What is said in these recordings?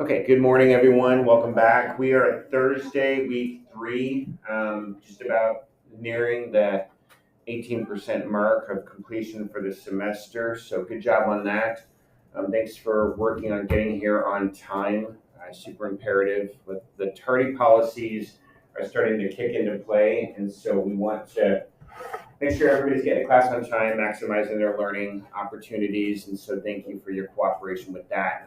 Okay, good morning, everyone. Welcome back. We are at Thursday, week 3, just about nearing the 18% mark of completion for the semester. So good job on that. Thanks for working on getting here on time. Super imperative. But the tardy policies are starting to kick into play, and so we want to make sure everybody's getting to class on time, maximizing their learning opportunities. And so thank you for your cooperation with that.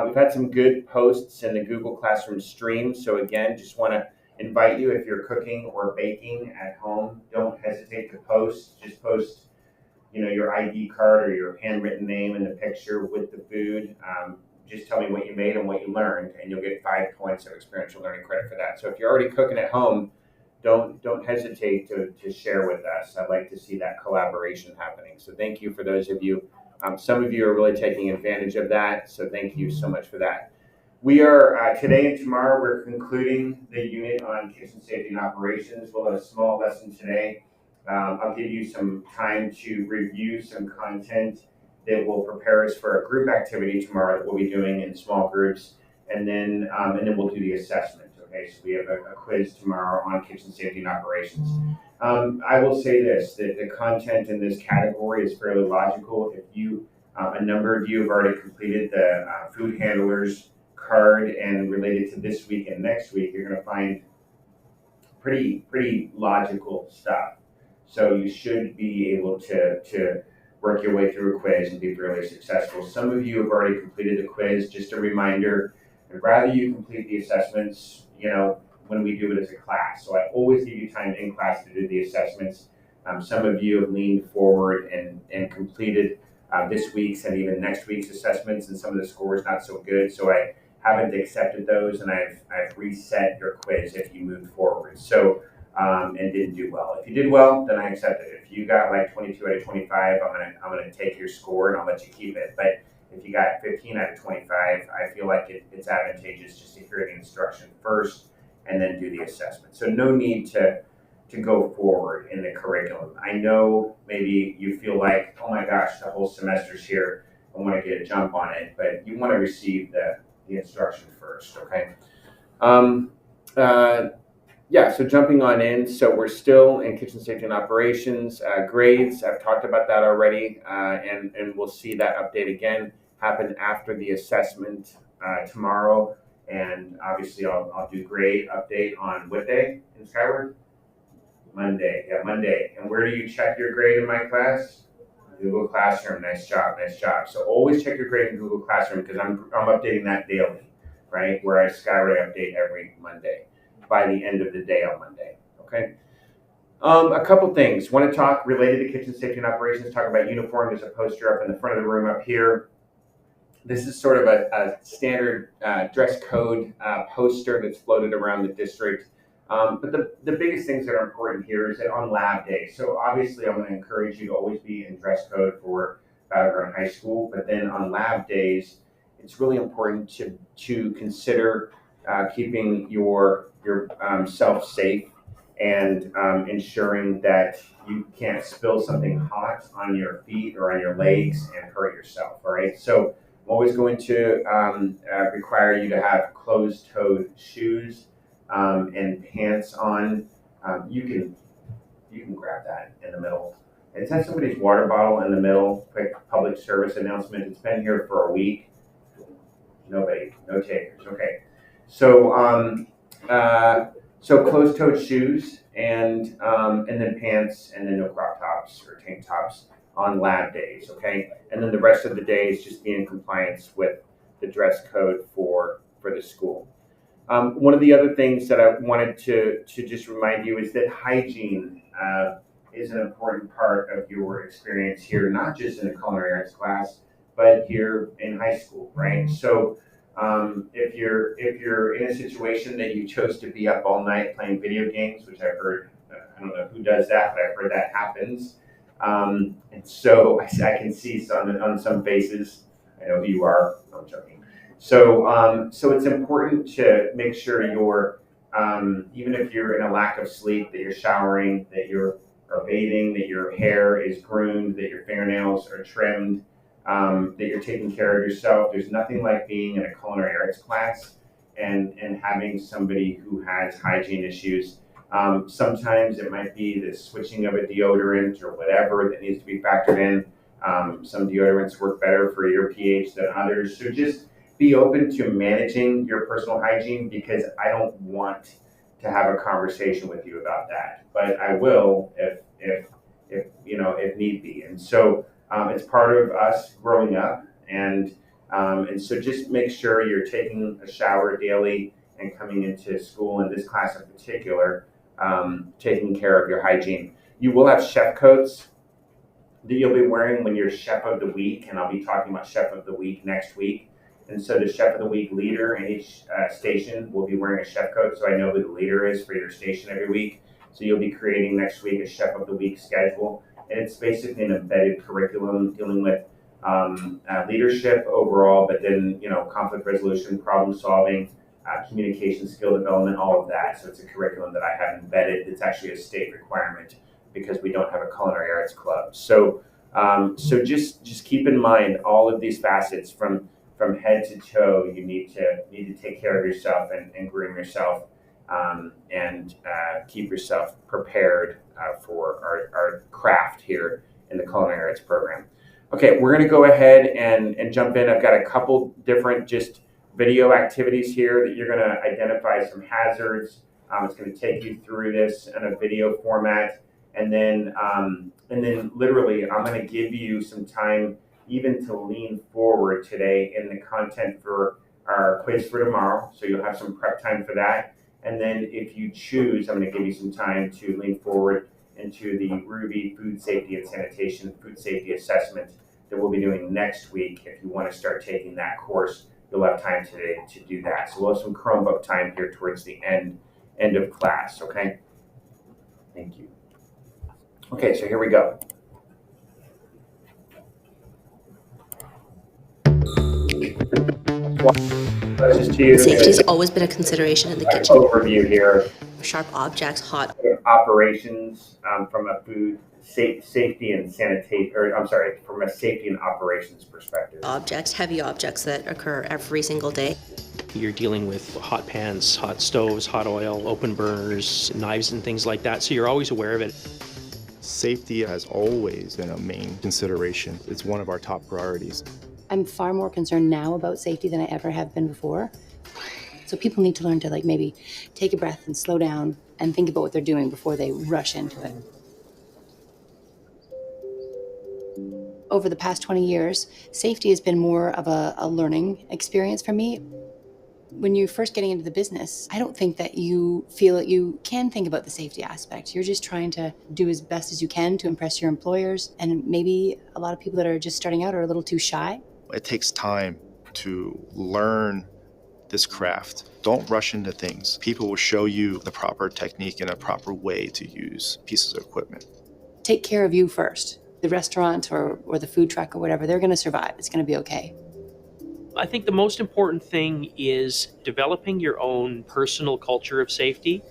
We've had some good posts in the Google Classroom stream. So again, just want to invite you, if you're cooking or baking at home, don't hesitate to post. Just post, your ID card or your handwritten name in the picture with the food. Just tell me what you made and what you learned, and you'll get 5 points of experiential learning credit for that. So if you're already cooking at home, don't hesitate to share with us. I'd like to see that collaboration happening. So thank you for those of you. Some of you are really taking advantage of that. So thank you so much for that. We are today and tomorrow, we're concluding the unit on kitchen safety and operations. We'll have a small lesson today. I'll give you some time to review some content that will prepare us for a group activity tomorrow that we'll be doing in small groups, and then we'll do the assessment. Okay, so we have a quiz tomorrow on kitchen safety and operations. I will say this, that the content in this category is fairly logical. If a number of you have already completed the food handlers card and related to this week and next week, you're going to find pretty logical stuff. So you should be able to work your way through a quiz and be fairly successful. Some of you have already completed the quiz. Just a reminder, I'd rather you complete the assessments, when we do it as a class. So I always give you time in class to do the assessments. Some of you have leaned forward and completed this week's and even next week's assessments, and some of the scores not so good. So I haven't accepted those, and I've reset your quiz if you moved forward. So and didn't do well. If you did well, then I accept it. If you got like 22 out of 25, I'm gonna take your score and I'll let you keep it. But if you got 15 out of 25, I feel like it's advantageous just to hear the instruction first and then do the assessment. So no need to go forward in the curriculum. I know maybe you feel like, oh my gosh, the whole semester's here, I want to get a jump on it, but you want to receive the instruction first, okay? So jumping on in, so we're still in kitchen safety and operations. Grades, I've talked about that already, and we'll see that update again happen after the assessment tomorrow. And obviously I'll do grade update on what day in Skyward? Monday. Yeah, Monday. And where do you check your grade in my class? Google Classroom. Nice job. So always check your grade in Google Classroom, because I'm updating that daily, right? Where I Skyward update every Monday by the end of the day on Monday. Okay. A couple things. Want to talk related to kitchen safety and operations. Talk about uniform. There's a poster up in the front of the room up here. This is sort of a standard dress code poster that's floated around the district. But the biggest things that are important here is that on lab day. So obviously I'm going to encourage you to always be in dress code for Battleground High School. But then on lab days, it's really important to consider keeping your self safe and ensuring that you can't spill something hot on your feet or on your legs and hurt yourself. All right. So I'm always going to require you to have closed-toed shoes and pants on. You can grab that in the middle. Is that somebody's water bottle in the middle? Quick public service announcement. It's been here for a week. Nobody, no takers. Okay. So closed-toed shoes and then pants, and then no crop tops or tank tops on lab days, okay? And then the rest of the days just be in compliance with the dress code for the school. One of the other things that I wanted to just remind you is that hygiene is an important part of your experience here, not just in the culinary arts class, but here in high school, right? So if you're in a situation that you chose to be up all night playing video games, which I've heard, I don't know who does that, but I've heard that happens. And so I can see on some faces, I know who you are, I'm joking. So it's important to make sure you're, even if you're in a lack of sleep, that you're showering, that you're bathing, that your hair is groomed, that your fingernails are trimmed, that you're taking care of yourself. There's nothing like being in a culinary arts class and having somebody who has hygiene issues. Sometimes it might be the switching of a deodorant or whatever that needs to be factored in. Some deodorants work better for your pH than others. So just be open to managing your personal hygiene, because I don't want to have a conversation with you about that, but I will if need be. And so it's part of us growing up, and so just make sure you're taking a shower daily and coming into school, in this class in particular, taking care of your hygiene. You will have chef coats that you'll be wearing when you're chef of the week, and I'll be talking about chef of the week next week. And so the chef of the week leader in each station will be wearing a chef coat, so I know who the leader is for your station every week. So you'll be creating next week a chef of the week schedule, and it's basically an embedded curriculum dealing with leadership overall, but then conflict resolution, problem solving, communication skill development, all of that. So it's a curriculum that I have embedded. It's actually a state requirement because we don't have a culinary arts club. So just keep in mind all of these facets from head to toe. You need to take care of yourself and groom yourself, and keep yourself prepared for our craft here in the culinary arts program. Okay, we're going to go ahead and jump in. I've got a couple different just video activities here that you're going to identify some hazards. It's going to take you through this in a video format, and then literally I'm going to give you some time even to lean forward today in the content for our quiz for tomorrow. So you'll have some prep time for that. And then if you choose, I'm going to give you some time to lean forward into the Ruby Food Safety and Sanitation Food Safety Assessment that we'll be doing next week. If you want to start taking that course, you'll have time today to do that. So we'll have some Chromebook time here towards the end of class, okay? Thank you. Okay, so here we go. Safety has always been a consideration in the kitchen. Overview here. Sharp objects, hot operations from a food safety and sanitation, or I'm sorry, from a safety and operations perspective. Objects, heavy objects that occur every single day. You're dealing with hot pans, hot stoves, hot oil, open burners, knives and things like that, so you're always aware of it. Safety has always been a main consideration. It's one of our top priorities. I'm far more concerned now about safety than I ever have been before. So people need to learn to maybe take a breath and slow down and think about what they're doing before they rush into it. Over the past 20 years, safety has been more of a learning experience for me. When you're first getting into the business, I don't think that you feel that you can think about the safety aspect. You're just trying to do as best as you can to impress your employers. And maybe a lot of people that are just starting out are a little too shy. It takes time to learn this craft. Don't rush into things. People will show you the proper technique and a proper way to use pieces of equipment. Take care of you first. The restaurant or the food truck or whatever, they're going to survive. It's going to be okay. I think the most important thing is developing your own personal culture of safety.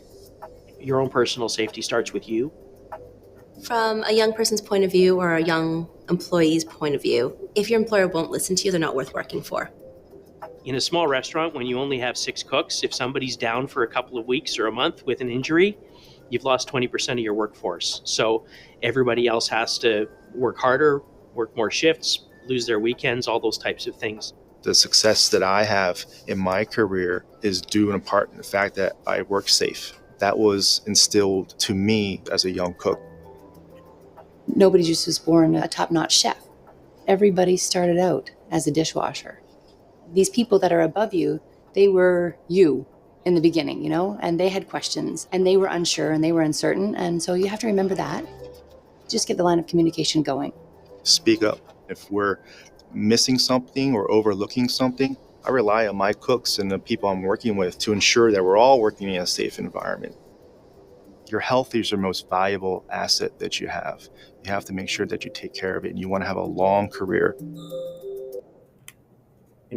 Your own personal safety starts with you. From a young person's point of view or a young employee's point of view, if your employer won't listen to you, they're not worth working for. In a small restaurant, when you only have 6 cooks, if somebody's down for a couple of weeks or a month with an injury, you've lost 20% of your workforce. So everybody else has to work harder, work more shifts, lose their weekends, all those types of things. The success that I have in my career is due in part to the fact that I work safe. That was instilled to me as a young cook. Nobody just was born a top-notch chef. Everybody started out as a dishwasher. These people that are above you, they were you in the beginning, and they had questions, and they were unsure, and they were uncertain, and so you have to remember that. Just get the line of communication going. Speak up. If we're missing something or overlooking something, I rely on my cooks and the people I'm working with to ensure that we're all working in a safe environment. Your health is your most valuable asset that you have. You have to make sure that you take care of it, and you want to have a long career.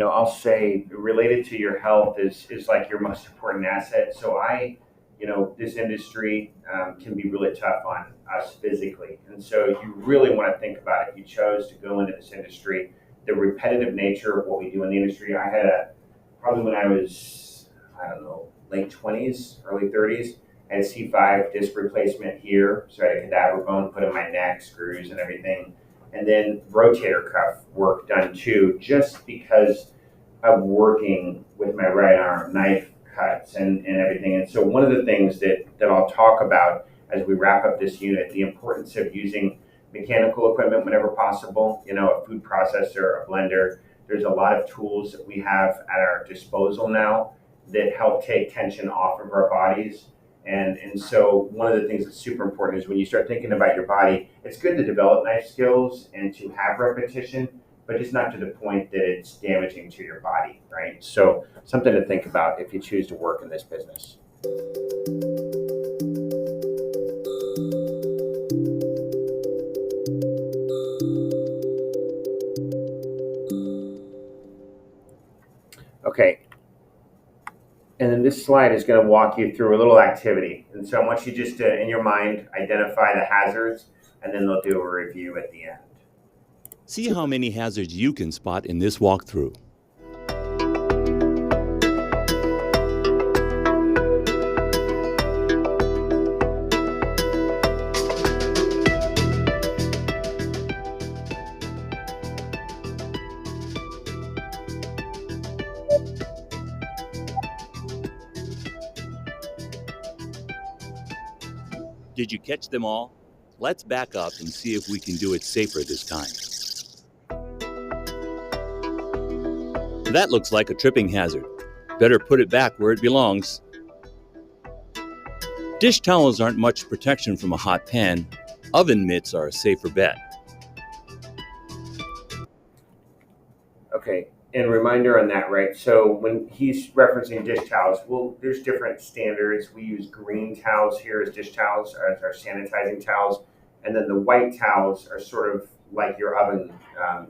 I'll say related to your health is like your most important asset. So this industry can be really tough on us physically. And so you really want to think about it. If you chose to go into this industry, the repetitive nature of what we do in the industry. I had probably when I was, I don't know, late 20s, early 30s, I had a C5 disc replacement here. So I had a cadaver bone put in my neck, screws and everything. And then rotator cuff work done too, just because of working with my right arm, knife cuts and everything. And so one of the things that I'll talk about as we wrap up this unit, the importance of using mechanical equipment whenever possible, a food processor, a blender. There's a lot of tools that we have at our disposal now that help take tension off of our bodies. And so one of the things that's super important is when you start thinking about your body, it's good to develop knife skills and to have repetition, but just not to the point that it's damaging to your body, right? So something to think about if you choose to work in this business. Okay. And then this slide is going to walk you through a little activity. And so I want you just to, in your mind, identify the hazards, and then they'll do a review at the end. See how many hazards you can spot in this walkthrough. Did you catch them all? Let's back up and see if we can do it safer this time. That looks like a tripping hazard. Better put it back where it belongs. Dish towels aren't much protection from a hot pan. Oven mitts are a safer bet. Okay, and reminder on that, right? So when he's referencing dish towels, well, there's different standards. We use green towels here as dish towels, as our sanitizing towels, and then the white towels are sort of like your oven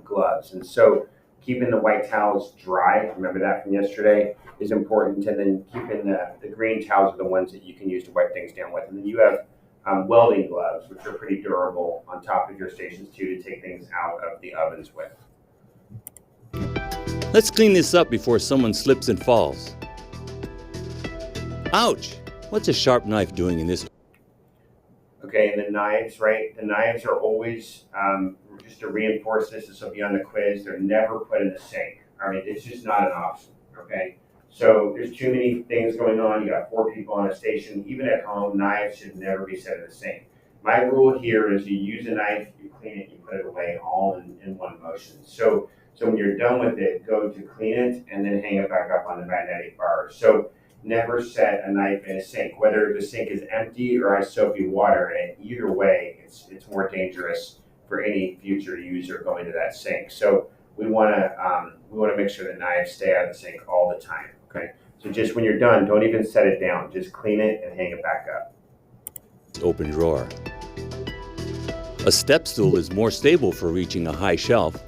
gloves. And so keeping the white towels dry, remember that from yesterday, is important. And then keeping the green towels are the ones that you can use to wipe things down with. And then you have welding gloves, which are pretty durable on top of your stations too, to take things out of the ovens with. Let's clean this up before someone slips and falls. Ouch! What's a sharp knife doing in this? Okay, and the knives, right? The knives are always, just to reinforce this will be on the quiz, they're never put in the sink. I mean, it's just not an option, okay? So there's too many things going on. You got 4 people on a station. Even at home, knives should never be set in the sink. My rule here is you use a knife, you clean it, you put it away all in one motion. So when you're done with it, go to clean it and then hang it back up on the magnetic bar. So never set a knife in a sink, whether the sink is empty or has soapy water in it. Either way, it's more dangerous for any future user going to that sink. So we want to make sure that knives stay out of the sink all the time. Okay. So just when you're done, don't even set it down. Just clean it and hang it back up. Open drawer. A step stool is more stable for reaching a high shelf.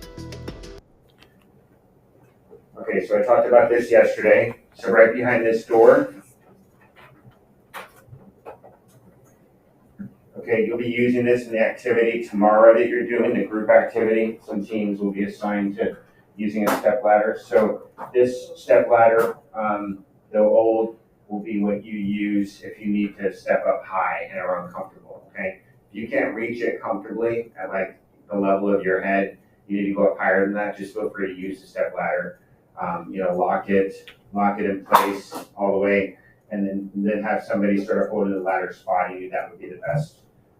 Okay, so I talked about this yesterday. So right behind this door, okay, you'll be using this in the activity tomorrow that you're doing, the group activity. Some teams will be assigned to using a step ladder. So this step ladder, the old, will be what you use if you need to step up high and are uncomfortable, okay? If you can't reach it comfortably at like the level of your head, you need to go up higher than that. Just feel free to use the step ladder. Lock it in place all the way, and then have somebody sort of holding the ladder spotting you. That would be the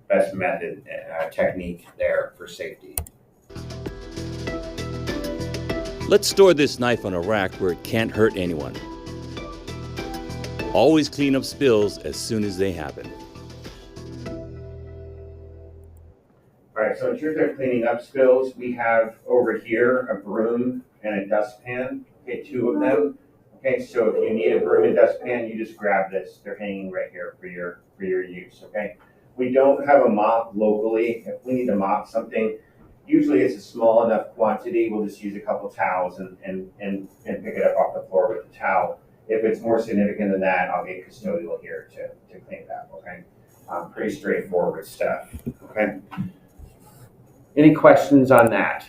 best method, technique there for safety. Let's store this knife on a rack where it can't hurt anyone. Always clean up spills as soon as they happen. All right, so in terms of cleaning up spills, we have over here a broom and a dustpan. Okay, 2 of them. Okay, so if you need a broom and dustpan, you just grab this. They're hanging right here for your use. Okay, we don't have a mop locally. If we need to mop something, usually it's a small enough quantity. We'll just use a couple towels and pick it up off the floor with the towel. If it's more significant than that, I'll get custodial here to clean it up. Okay, pretty straightforward stuff. Okay. Any questions on that?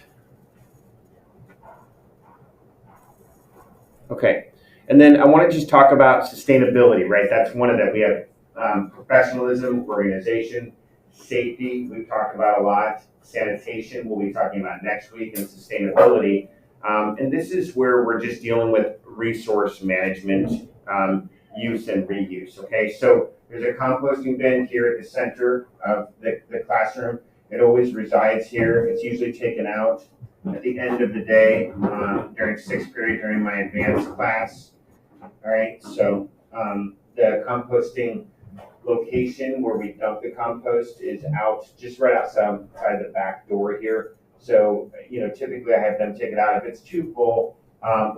Okay, and then I want to just talk about sustainability, right? That's one of that. We have professionalism, organization, safety, we've talked about a lot. Sanitation, we'll be talking about next week, and sustainability. And this is where we're just dealing with resource management, use and reuse. Okay, so there's a composting bin here at the center of the classroom. It always resides here. It's usually taken out at the end of the day during sixth period during my advanced class. All right, so the composting location where we dump the compost is out just right outside the back door here. So, typically I have them take it out. If it's too full,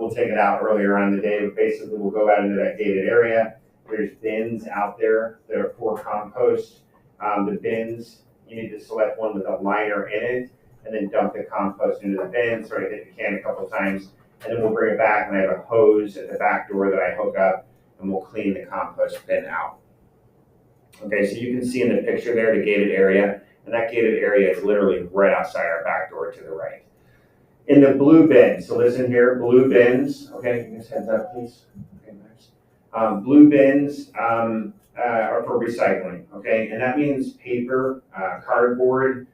we'll take it out earlier on in the day, but basically we'll go out into that gated area. There's bins out there that are for compost. The bins, you need to select one with a liner in it and then dump the compost into the bin. So I hit the can a couple times and then we'll bring it back, and I have a hose at the back door that I hook up and we'll clean the compost bin out. Okay, so you can see in the picture there the gated area, and that gated area is literally right outside our back door to the right. In the blue bin, so listen here, blue bins, okay, give us heads up please. Okay, nice. Blue bins are for recycling, okay, and that means paper, cardboard,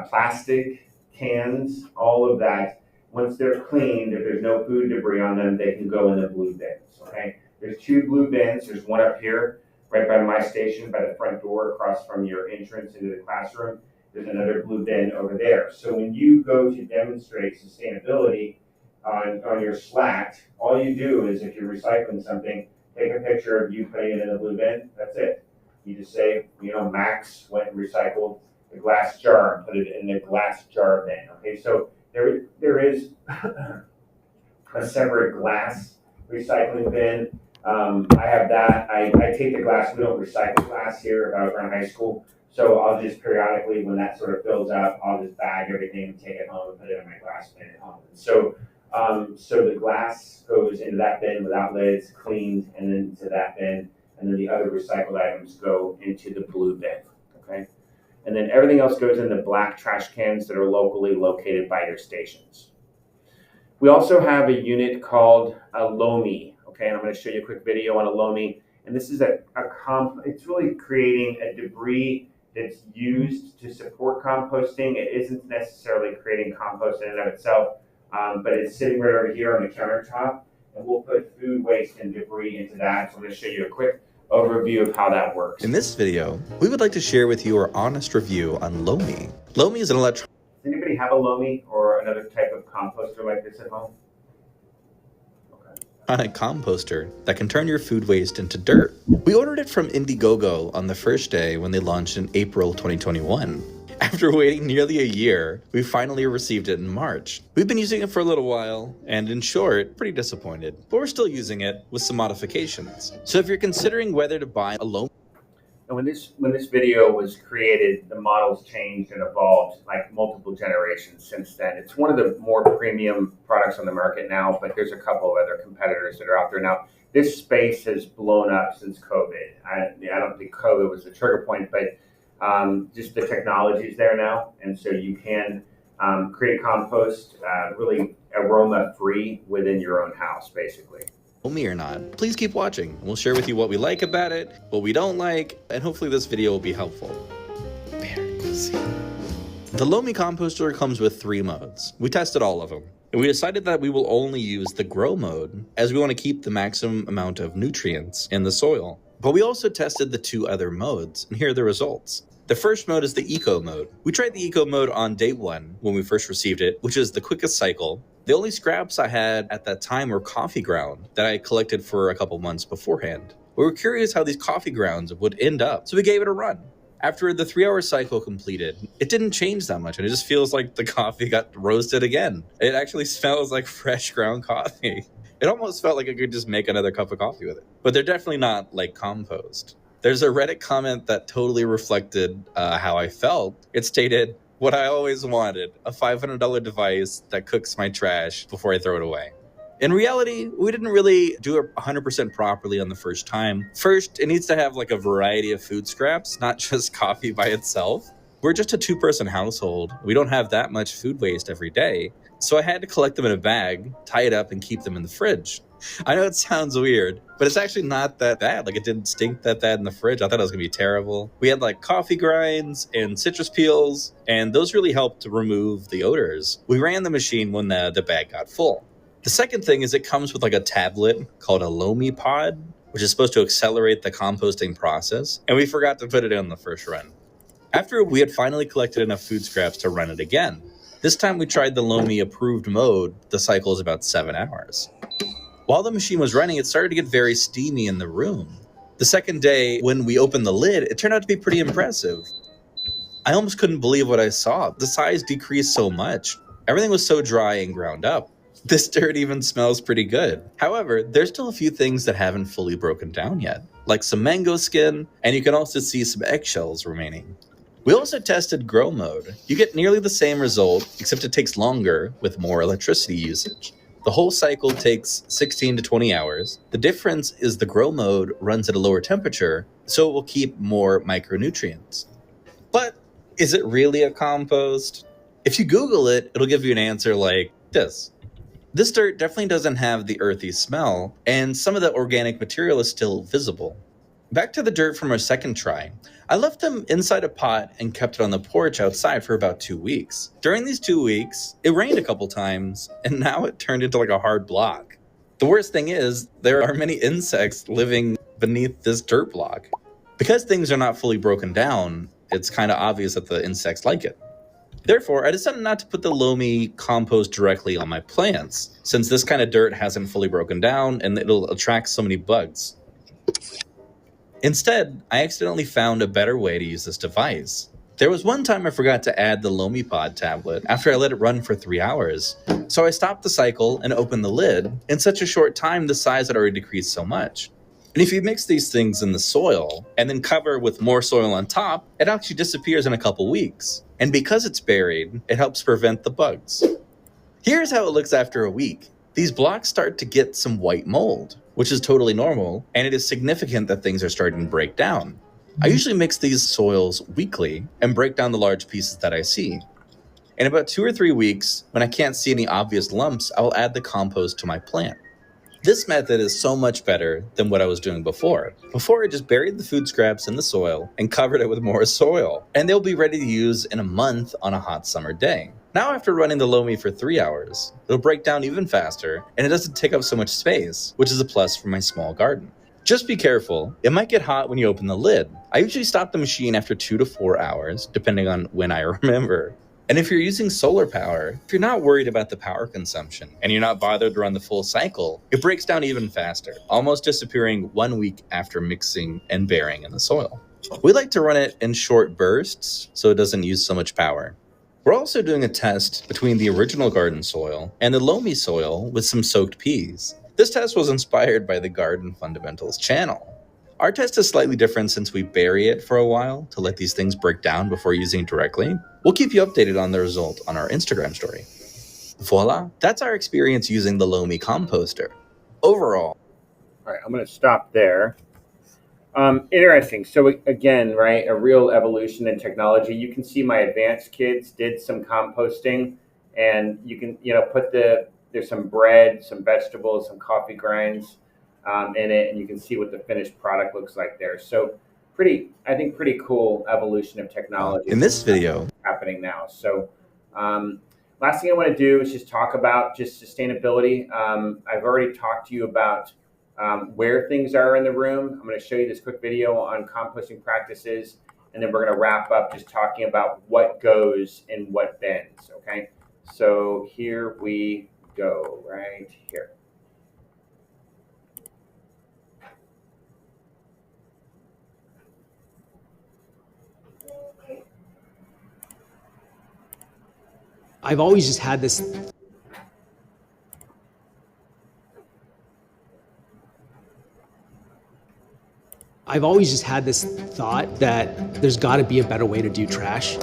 plastic, cans, all of that. Once they're cleaned, if there's no food debris on them, they can go in the blue bins, okay? There's two blue bins, there's one up here, right by my station, by the front door, across from your entrance into the classroom. There's another blue bin over there. So when you go to demonstrate sustainability on your Slack, all you do is, if you're recycling something, take a picture of you putting it in the blue bin. That's it. You just say, Max went and recycled the glass jar and put it in the glass jar bin. Okay, so there is a separate glass recycling bin. I have that. I take the glass. We don't recycle glass here at Battleground High School. So I'll just periodically, when that sort of fills up, I'll just bag everything and take it home and put it in my glass bin at home. So the glass goes into that bin without lids, cleaned, and then into that bin. And then the other recycled items go into the blue bin, okay? And then everything else goes in the black trash cans that are locally located by your stations. We also have a unit called a Lomi. Okay, and I'm going to show you a quick video on a Lomi. And this is it's really creating a debris that's used to support composting. It isn't necessarily creating compost in and of itself, but it's sitting right over here on the countertop. And we'll put food waste and debris into that. So I'm going to show you a quick overview of how that works. In this video, we would like to share with you our honest review on Lomi. Lomi is an Does anybody have a Lomi or another type of composter like this at home? electronic composter that can turn your food waste into dirt. We ordered it from Indiegogo on the first day when they launched in April 2021. After waiting nearly a year, we finally received it in March. We've been using it for a little while, and in short, pretty disappointed. But we're still using it with some modifications. So if you're considering whether to buy a Lomi, and when this video was created, the models changed and evolved like multiple generations since then. It's one of the more premium products on the market now, but there's a couple of other competitors that are out there now. This space has blown up since COVID. I don't think COVID was the trigger point, but just the technology is there now, and so you can create compost really aroma-free within your own house, basically. Lomi or not, please keep watching. We'll share with you what we like about it, what we don't like, and hopefully this video will be helpful. The Lomi composter comes with 3 modes. We tested all of them, and we decided that we will only use the grow mode as we want to keep the maximum amount of nutrients in the soil. But we also tested the 2 other modes, and here are the results. The first mode is the eco mode. We tried the eco mode on day 1 when we first received it, which is the quickest cycle. The only scraps I had at that time were coffee ground that I collected for a couple months beforehand. We were curious how these coffee grounds would end up, so we gave it a run. After the 3-hour cycle completed, it didn't change that much, and it just feels like the coffee got roasted again. It actually smells like fresh ground coffee. It almost felt like I could just make another cup of coffee with it. But they're definitely not like compost. There's a Reddit comment that totally reflected how I felt. It stated, "What I always wanted, a $500 device that cooks my trash before I throw it away." In reality, we didn't really do it 100% properly on the first time. First, it needs to have like a variety of food scraps, not just coffee by itself. We're just a 2-person household. We don't have that much food waste every day. So I had to collect them in a bag, tie it up, and keep them in the fridge. I know it sounds weird, but it's actually not that bad. Like, it didn't stink that bad in the fridge. I thought it was gonna be terrible. We had like coffee grinds and citrus peels, and those really helped to remove the odors. We ran the machine when the bag got full. The second thing is it comes with like a tablet called a Lomi Pod, which is supposed to accelerate the composting process, and we forgot to put it in the first run. After we had finally collected enough food scraps to run it again, this time we tried the Lomi approved mode. The cycle is about 7 hours. While the machine was running, it started to get very steamy in the room. The second day, when we opened the lid, it turned out to be pretty impressive. I almost couldn't believe what I saw. The size decreased so much. Everything was so dry and ground up. This dirt even smells pretty good. However, there's still a few things that haven't fully broken down yet, like some mango skin, and you can also see some eggshells remaining. We also tested grow mode. You get nearly the same result, except it takes longer with more electricity usage. The whole cycle takes 16 to 20 hours. The difference is the grow mode runs at a lower temperature, so it will keep more micronutrients. But is it really a compost? If you Google it, it'll give you an answer like this. This dirt definitely doesn't have the earthy smell, and some of the organic material is still visible. Back to the dirt from our second try. I left them inside a pot and kept it on the porch outside for about 2 weeks. During these 2 weeks, it rained a couple times, and now it turned into like a hard block. The worst thing is, there are many insects living beneath this dirt block. Because things are not fully broken down, it's kind of obvious that the insects like it. Therefore, I decided not to put the Lomi compost directly on my plants, since this kind of dirt hasn't fully broken down and it'll attract so many bugs. Instead, I accidentally found a better way to use this device. There was one time I forgot to add the Lomi Pod tablet after I let it run for 3 hours. So I stopped the cycle and opened the lid. In such a short time, the size had already decreased so much. And if you mix these things in the soil and then cover with more soil on top, it actually disappears in a couple weeks. And because it's buried, it helps prevent the bugs. Here's how it looks after a week. These blocks start to get some white mold, which is totally normal, and it is significant that things are starting to break down. I usually mix these soils weekly and break down the large pieces that I see. In about 2 or 3 weeks, when I can't see any obvious lumps, I will add the compost to my plant. This method is so much better than what I was doing before. Before, I just buried the food scraps in the soil and covered it with more soil, and they'll be ready to use in a month on a hot summer day. Now, after running the Lomi for 3 hours, it'll break down even faster, and it doesn't take up so much space, which is a plus for my small garden. Just be careful, it might get hot when you open the lid. I usually stop the machine after 2 to 4 hours, depending on when I remember. And if you're using solar power, if you're not worried about the power consumption and you're not bothered to run the full cycle, it breaks down even faster, almost disappearing 1 week after mixing and burying in the soil. We like to run it in short bursts so it doesn't use so much power. We're also doing a test between the original garden soil and the Lomi soil with some soaked peas. This test was inspired by the Garden Fundamentals channel. Our test is slightly different since we bury it for a while to let these things break down before using it directly. We'll keep you updated on the result on our Instagram story. Voila, that's our experience using the Lomi composter. Overall. All right, I'm going to stop there. Interesting. So again, right, a real evolution in technology. You can see my advanced kids did some composting, and you can, there's some bread, some vegetables, some coffee grinds in it, and you can see what the finished product looks like there. So pretty cool evolution of technology. In this video happening now. So last thing I want to do is just talk about just sustainability. I've already talked to you about where things are in the room. I'm going to show you this quick video on composting practices, and then we're going to wrap up just talking about what goes in what bins. Okay, so here we go, right here. I've always just had this thought that there's got to be a better way to do trash.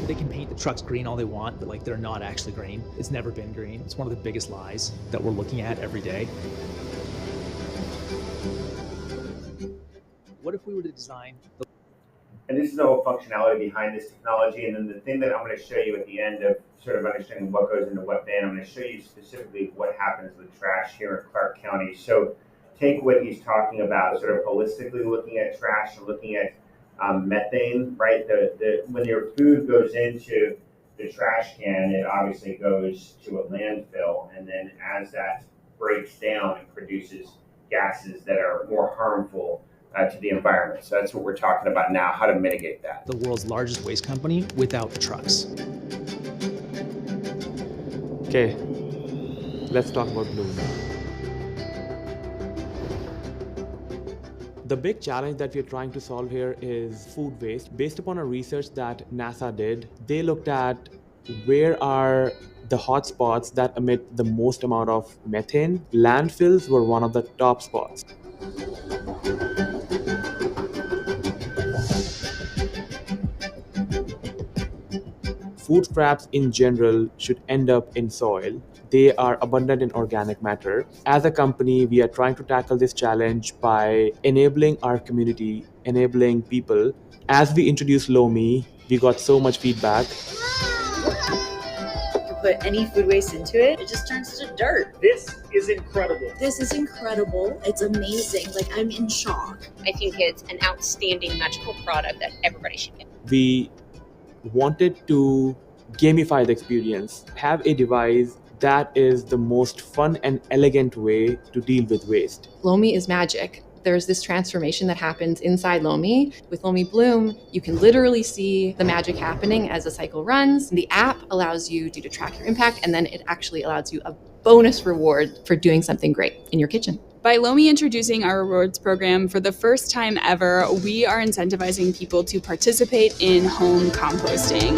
They can paint the trucks green all they want, but like they're not actually green. It's never been green. It's one of the biggest lies that we're looking at every day. What if we were to design And this is the whole functionality behind this technology. And then the thing that I'm going to show you at the end of sort of understanding what goes into what bin, I'm going to show you specifically what happens with trash here in Clark County. So take what he's talking about, sort of holistically looking at trash and looking at methane, right? When your food goes into the trash can, it obviously goes to a landfill. And then as that breaks down, it produces gases that are more harmful to the environment. So that's what we're talking about now, how to mitigate that. The world's largest waste company without trucks. Okay, let's talk about Bloom. The big challenge that we're trying to solve here is food waste. Based upon a research that NASA did, they looked at where are the hotspots that emit the most amount of methane. Landfills were one of the top spots. Food scraps in general should end up in soil. They are abundant in organic matter. As a company, we are trying to tackle this challenge by enabling our community, enabling people. As we introduced Lomi, we got so much feedback. You put any food waste into it, it just turns to dirt. This is incredible. This is incredible. It's amazing. Like, I'm in shock. I think it's an outstanding magical product that everybody should get. We wanted to gamify the experience, have a device that is the most fun and elegant way to deal with waste. Lomi is magic. There's this transformation that happens inside Lomi. With Lomi Bloom, you can literally see the magic happening as the cycle runs. The app allows you to track your impact, and then it actually allows you a bonus reward for doing something great in your kitchen. By Lomi introducing our rewards program for the first time ever, we are incentivizing people to participate in home composting.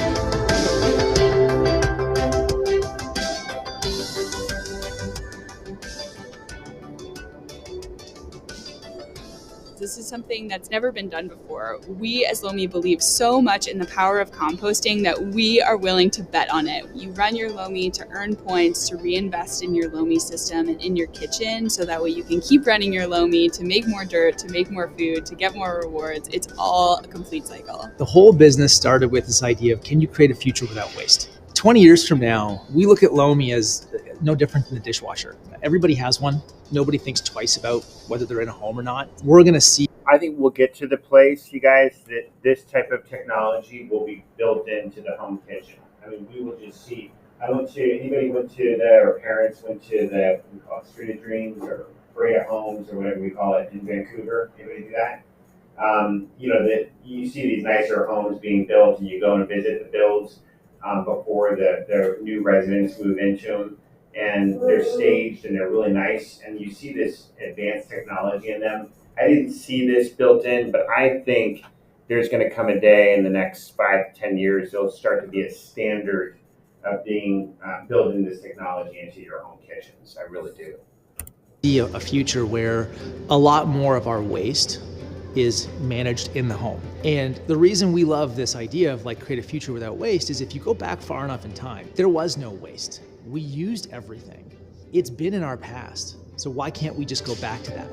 This is something that's never been done before. We as Lomi believe so much in the power of composting that we are willing to bet on it. You run your Lomi to earn points to reinvest in your Lomi system and in your kitchen, so that way you can keep running your Lomi to make more dirt, to make more food, to get more rewards. It's all a complete cycle. The whole business started with this idea of, can you create a future without waste? 20 years from now, we look at Lomi as no different than the dishwasher. Everybody has one. Nobody thinks twice about whether they're in a home or not. We're going to see. I think we'll get to the place, you guys, that this type of technology will be built into the home kitchen. I mean, we will just see. Or parents went to the we call it Street of Dreams or Brea Homes or whatever we call it in Vancouver. Anybody do that? That you see these nicer homes being built, and you go and visit the builds before the new residents move into them. And they're staged and they're really nice, and you see this advanced technology in them. I didn't see this built in, but I think there's going to come a day in the next 5 to 10 years, it'll start to be a standard of being building this technology into your home kitchens. I really do. See a future where a lot more of our waste is managed in the home. And the reason we love this idea of create a future without waste is if you go back far enough in time, there was no waste. We used everything. It's been in our past. So why can't we just go back to that?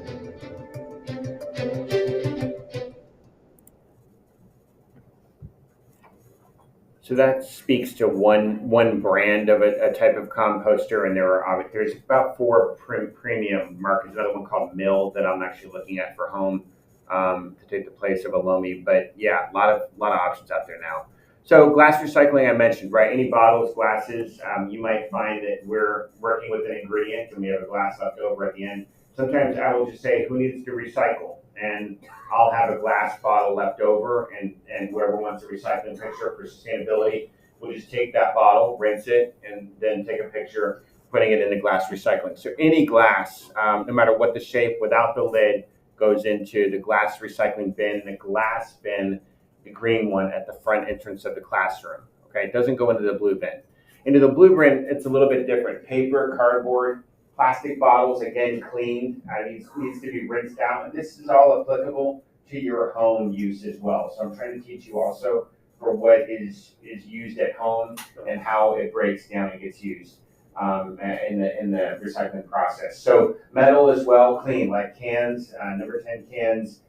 So that speaks to one brand of a type of composter, and there's about 4 premium markets. Another one called Mill that I'm actually looking at for home to take the place of a Lomi. But yeah, a lot of options out there now. So glass recycling, I mentioned, right? Any bottles, glasses, you might find that we're working with an ingredient and we have a glass left over at the end. Sometimes I will just say, who needs to recycle? And I'll have a glass bottle left over, and whoever wants a recycling picture for sustainability will just take that bottle, rinse it, and then take a picture putting it into glass recycling. So any glass, no matter what the shape, without the lid, goes into the glass recycling bin. The glass bin, the green one at the front entrance of the classroom. Okay, it doesn't go into the blue bin. Into the blue bin, it's a little bit different. Paper, cardboard, plastic bottles, again, cleaned, needs to be rinsed out. And this is all applicable to your home use as well. So I'm trying to teach you also for what is used at home and how it breaks down and gets used in the recycling process. So metal as well, clean, like cans, number 10 cans,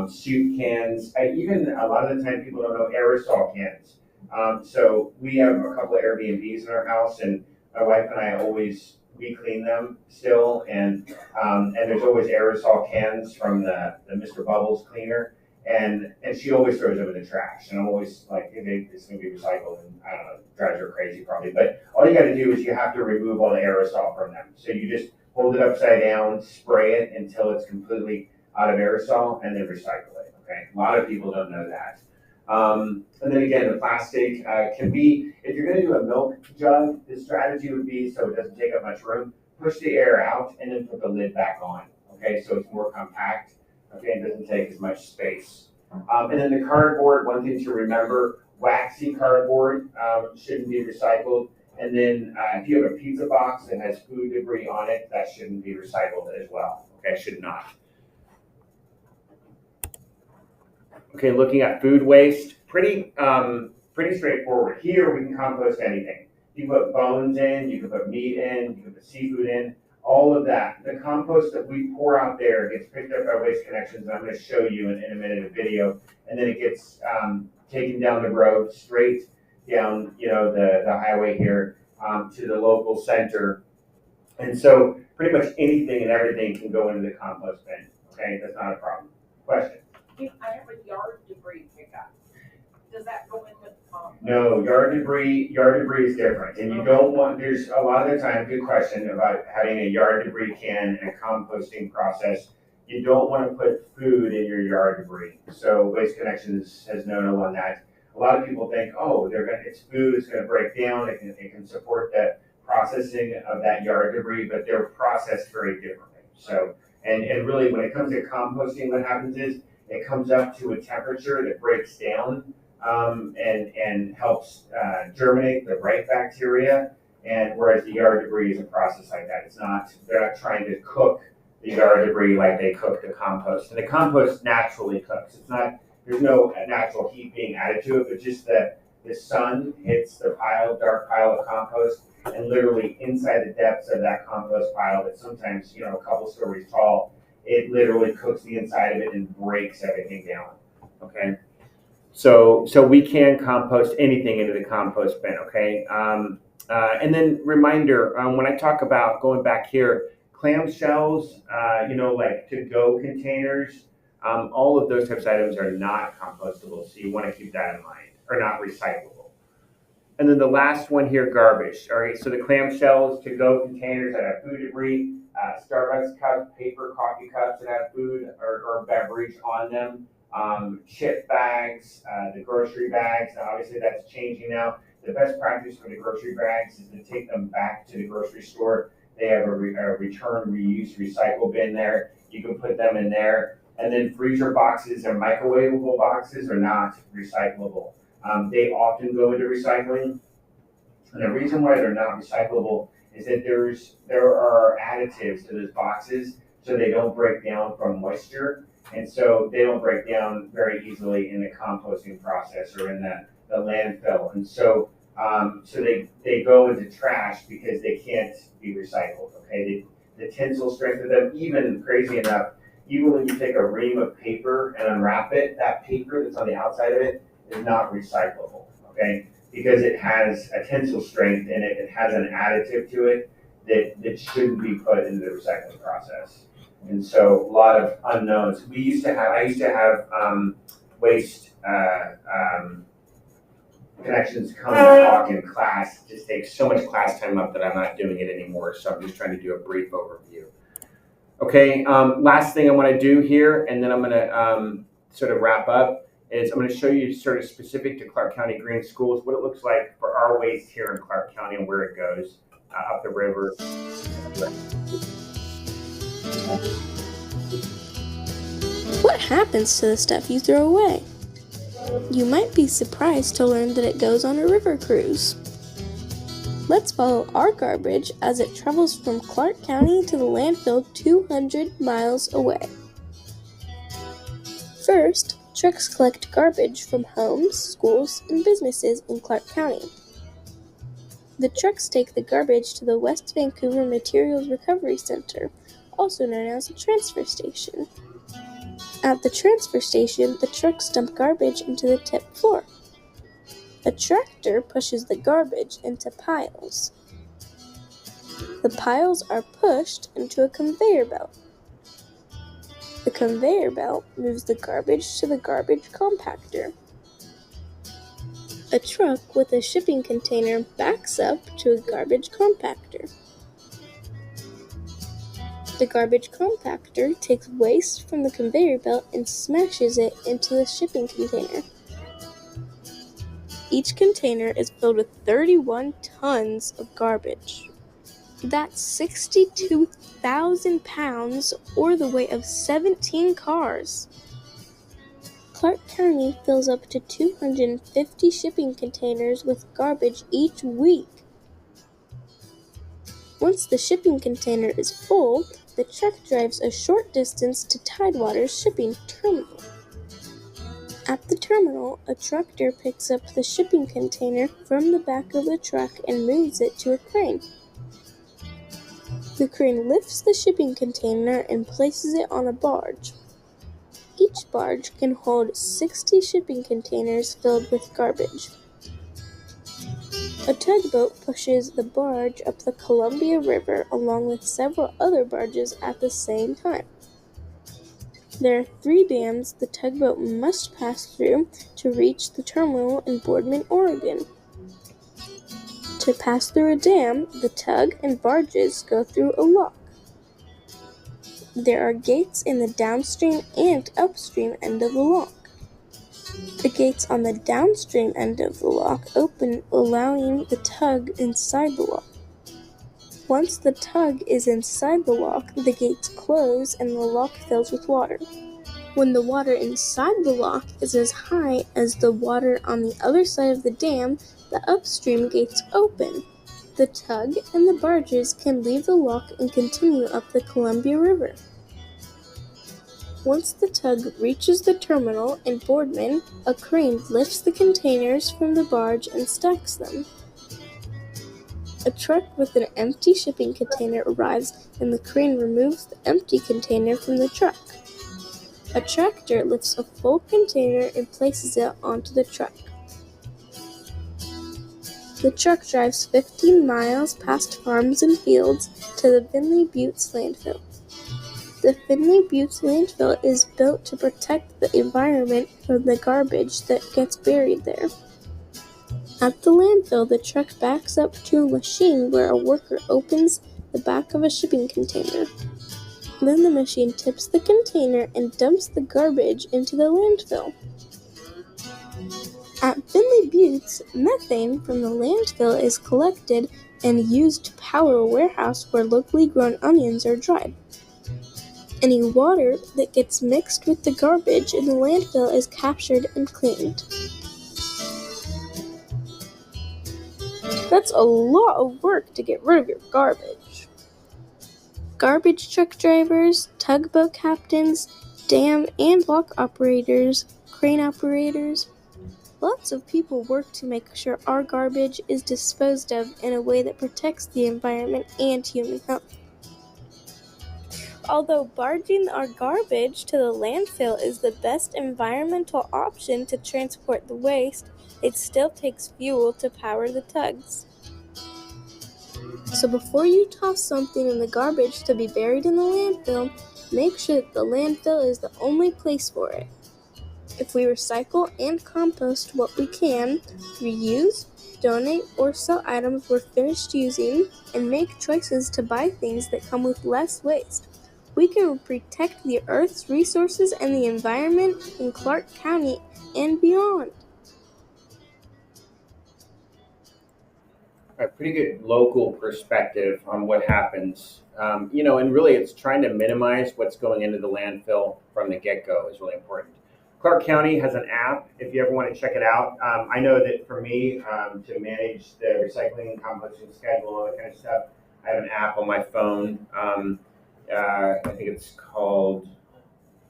soup cans, even a lot of the time people don't know aerosol cans. So we have a couple of Airbnbs in our house, and my wife and I we clean them still, and there's always aerosol cans from the Mr. Bubbles cleaner, and she always throws them in the trash, and I'm always like, it's gonna be recycled, and I don't know, it drives her crazy probably, but all you gotta do is you have to remove all the aerosol from them. So you just hold it upside down, spray it until it's completely out of aerosol, and then recycle it, okay? A lot of people don't know that. And then again, the plastic can be, if you're gonna do a milk jug, the strategy would be, so it doesn't take up much room, push the air out and then put the lid back on, okay? So it's more compact, okay, it doesn't take as much space. And then the cardboard, one thing to remember, waxy cardboard shouldn't be recycled. And then if you have a pizza box that has food debris on it, that shouldn't be recycled as well, okay, should not. Okay, looking at food waste, pretty straightforward. Here we can compost anything. You can put bones in, you can put meat in, you can put seafood in, all of that. The compost that we pour out there gets picked up by Waste Connections, and I'm going to show you in a minute a video, and then it gets taken down the road, straight down, the highway here to the local center. And so pretty much anything and everything can go into the compost bin. Okay, that's not a problem. Question? I have a yard debris pickup. Does that go in with compost? No, yard debris is different. And you don't want, there's a lot of the time, good question about having a yard debris can and a composting process. You don't want to put food in your yard debris. So Waste Connections has known on that. A lot of people think, oh, it's food, it's going to break down, it can support the processing of that yard debris, but they're processed very differently. So, and really when it comes to composting, what happens is it comes up to a temperature that breaks down and helps germinate the right bacteria. And whereas the yard debris is a process like that, they're not trying to cook the yard debris like they cook the compost. And the compost naturally cooks. There's no natural heat being added to it, but just the sun hits the dark pile of compost, and literally inside the depths of that compost pile that's sometimes, a couple stories tall, it literally cooks the inside of it and breaks everything down, okay? So we can compost anything into the compost bin, okay? And then reminder, when I talk about going back here, clamshells, like to-go containers, all of those types of items are not compostable, so you want to keep that in mind, or not recyclable. And then the last one here, garbage, all right? So the clamshells, to-go containers that have food debris, Starbucks cups, paper coffee cups that have food or beverage on them, chip bags, the grocery bags. Now, obviously, that's changing now. The best practice for the grocery bags is to take them back to the grocery store. They have a return, reuse, recycle bin there. You can put them in there. And then freezer boxes and microwavable boxes are not recyclable. They often go into recycling. And the reason why they're not recyclable is that there are additives to those boxes so they don't break down from moisture. And so they don't break down very easily in the composting process or in the landfill. And so they go into trash because they can't be recycled, okay? The tensile strength of them, even crazy enough, even when you take a ream of paper and unwrap it, that paper that's on the outside of it is not recyclable, okay? Because it has a tensile strength and it has an additive to it that shouldn't be put into the recycling process. And so a lot of unknowns. I used to have Waste Connections come and talk in class. It just takes so much class time up that I'm not doing it anymore. So I'm just trying to do a brief overview. Okay, last thing I want to do here, and then I'm going to sort of wrap up, is I'm going to show you sort of specific to Clark County Green Schools, what it looks like for our waste here in Clark County and where it goes up the river. What happens to the stuff you throw away? You might be surprised to learn that it goes on a river cruise. Let's follow our garbage as it travels from Clark County to the landfill 200 miles away. First, trucks collect garbage from homes, schools, and businesses in Clark County. The trucks take the garbage to the West Vancouver Materials Recovery Center, also known as a transfer station. At the transfer station, the trucks dump garbage into the tip floor. A tractor pushes the garbage into piles. The piles are pushed into a conveyor belt. The conveyor belt moves the garbage to the garbage compactor. A truck with a shipping container backs up to a garbage compactor. The garbage compactor takes waste from the conveyor belt and smashes it into the shipping container. Each container is filled with 31 tons of garbage. That's 62,000 pounds, or the weight of 17 cars. Clark County fills up to 250 shipping containers with garbage each week. Once the shipping container is full, the truck drives a short distance to Tidewater's shipping terminal. At the terminal, a tractor picks up the shipping container from the back of the truck and moves it to a crane. The crane lifts the shipping container and places it on a barge. Each barge can hold 60 shipping containers filled with garbage. A tugboat pushes the barge up the Columbia River along with several other barges at the same time. There are 3 dams the tugboat must pass through to reach the terminal in Boardman, Oregon. To pass through a dam, the tug and barges go through a lock. There are gates in the downstream and upstream end of the lock. The gates on the downstream end of the lock open, allowing the tug inside the lock. Once the tug is inside the lock, the gates close and the lock fills with water. When the water inside the lock is as high as the water on the other side of the dam, the upstream gates open. The tug and the barges can leave the lock and continue up the Columbia River. Once the tug reaches the terminal in Boardman, a crane lifts the containers from the barge and stacks them. A truck with an empty shipping container arrives and the crane removes the empty container from the truck. A tractor lifts a full container and places it onto the truck. The truck drives 15 miles past farms and fields to the Finley Buttes landfill. The Finley Buttes landfill is built to protect the environment from the garbage that gets buried there. At the landfill, the truck backs up to a machine where a worker opens the back of a shipping container. Then the machine tips the container and dumps the garbage into the landfill. At Finley Buttes, methane from the landfill is collected and used to power a warehouse where locally grown onions are dried. Any water that gets mixed with the garbage in the landfill is captured and cleaned. That's a lot of work to get rid of your garbage. Garbage truck drivers, tugboat captains, dam and lock operators, crane operators. Lots of people work to make sure our garbage is disposed of in a way that protects the environment and human health. Although barging our garbage to the landfill is the best environmental option to transport the waste, it still takes fuel to power the tugs. So before you toss something in the garbage to be buried in the landfill, make sure that the landfill is the only place for it. If we recycle and compost what we can, reuse, donate, or sell items we're finished using, and make choices to buy things that come with less waste, we can protect the Earth's resources and the environment in Clark County and beyond. A pretty good local perspective on what happens. And really it's trying to minimize what's going into the landfill from the get-go is really important. Clark County has an app if you ever want to check it out. I know that for me, to manage the recycling and composting schedule, all that kind of stuff, I have an app on my phone. I think it's called,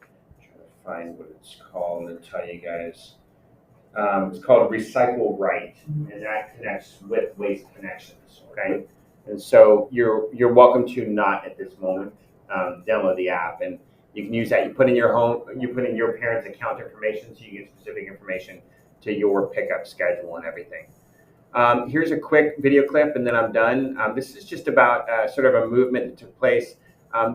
I'm trying to find what it's called and tell you guys. It's called Recycle Right, and that connects with Waste Connections, okay? And so you're welcome to not at this moment download the app, and You can use that. You put in your parents' account information so you get specific information to your pickup schedule and everything. Here's a quick video clip, and then I'm done. This is just about sort of a movement that took place.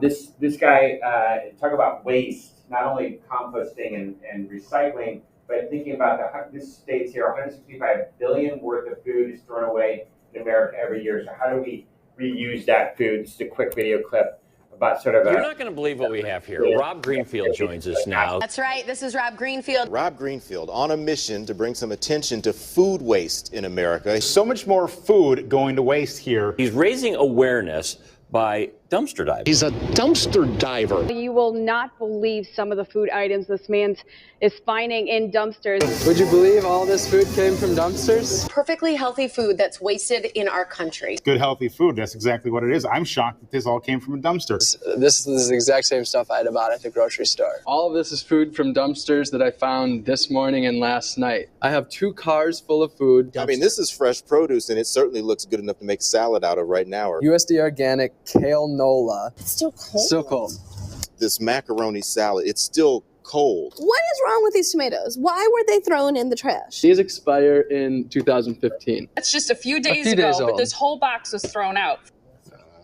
This guy talk about waste, not only composting and recycling, but thinking about this states here, 165 billion worth of food is thrown away in America every year. So how do we reuse that food? Just a quick video clip about sort of You're not going to believe what we have here. Rob Greenfield joins us now. That's right. This is Rob Greenfield. Rob Greenfield on a mission to bring some attention to food waste in America. So much more food going to waste here. He's raising awareness by dumpster diving. He's a dumpster diver. You will not believe some of the food items this man is finding in dumpsters. Would you believe all this food came from dumpsters? Perfectly healthy food that's wasted in our country. Good, healthy food. That's exactly what it is. I'm shocked that this all came from a dumpster. This is the exact same stuff I had bought at the grocery store. All of this is food from dumpsters that I found this morning and last night. I have 2 cars full of food. I mean, this is fresh produce, and it certainly looks good enough to make salad out of right now. USD organic kale nola. It's still cold. Still cold. This macaroni salad, it's still cold. What is wrong with these tomatoes? Why were they thrown in the trash? These expire in 2015. That's just a few days few ago, days but old. this whole box was thrown out.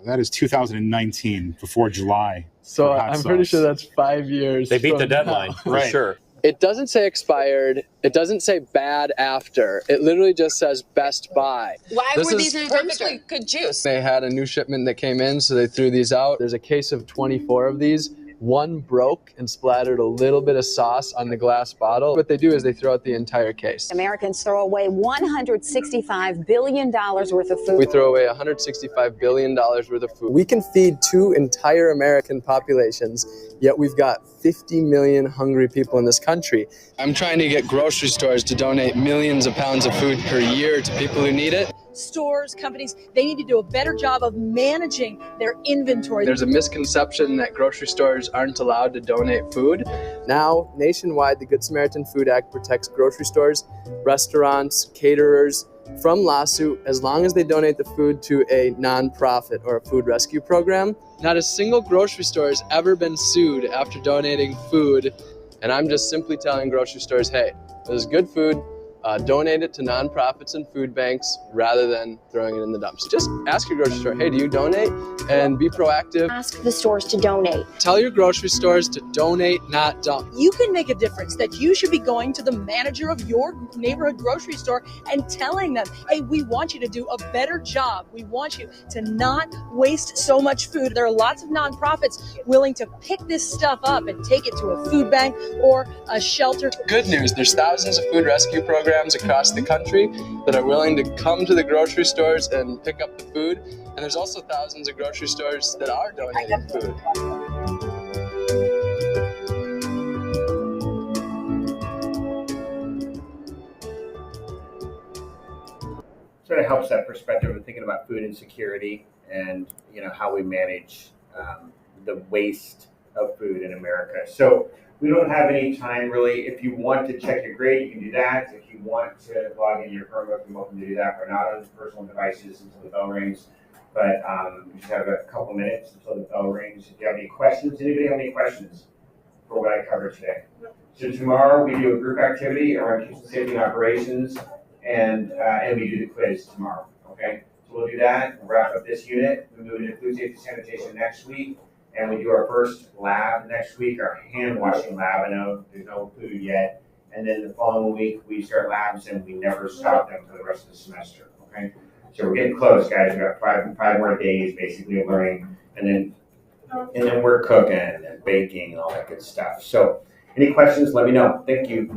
That is 2019, before July. So I'm pretty sure that's 5 years. They beat the from deadline, now. for Right. sure. It doesn't say expired. It doesn't say bad after. It literally just says best buy. Why This were is these in a Perfectly dumpster? good juice. They had a new shipment that came in, so they threw these out. There's a case of 24 of these. One broke and splattered a little bit of sauce on the glass bottle. What they do is they throw out the entire case. Americans throw away $165 billion worth of food. We throw away $165 billion worth of food. We can feed 2 entire American populations, yet we've got 50 million hungry people in this country. I'm trying to get grocery stores to donate millions of pounds of food per year to people who need it. Stores, companies, they need to do a better job of managing their inventory. There's a misconception that grocery stores aren't allowed to donate food. Now, nationwide, the Good Samaritan Food Act protects grocery stores, restaurants, caterers from lawsuit as long as they donate the food to a nonprofit or a food rescue program. Not a single grocery store has ever been sued after donating food, and I'm just simply telling grocery stores, hey, this is good food. Donate it to nonprofits and food banks rather than throwing it in the dumpster. Just ask your grocery store, hey, do you donate? And be proactive. Ask the stores to donate. Tell your grocery stores to donate, not dump. You can make a difference, that you should be going to the manager of your neighborhood grocery store and telling them, hey, we want you to do a better job. We want you to not waste so much food. There are lots of nonprofits willing to pick this stuff up and take it to a food bank or a shelter. Good news, there's thousands of food rescue programs across the country that are willing to come to the grocery stores and pick up the food. And there's also thousands of grocery stores that are donating food. Sort of helps that perspective of thinking about food insecurity and how we manage the waste of food in America. So we don't have any time really. If you want to check your grade, you can do that. If you want to log into your Chromebook, you're welcome to do that. We're not on personal devices until the bell rings, but we just have a couple minutes until the bell rings. If you have any questions, anybody have any questions for what I covered today? So tomorrow we do a group activity around kitchen safety and operations, and we do the quiz tomorrow. Okay, so we'll do that. We'll wrap up this unit. We move into food safety sanitation next week. And we do our first lab next week, our hand washing lab. I know there's no food yet. And then the following week, we start labs and we never stop them for the rest of the semester, okay? So we're getting close, guys. We've got five more days basically of learning. And then we're cooking and baking and all that good stuff. So any questions, let me know. Thank you.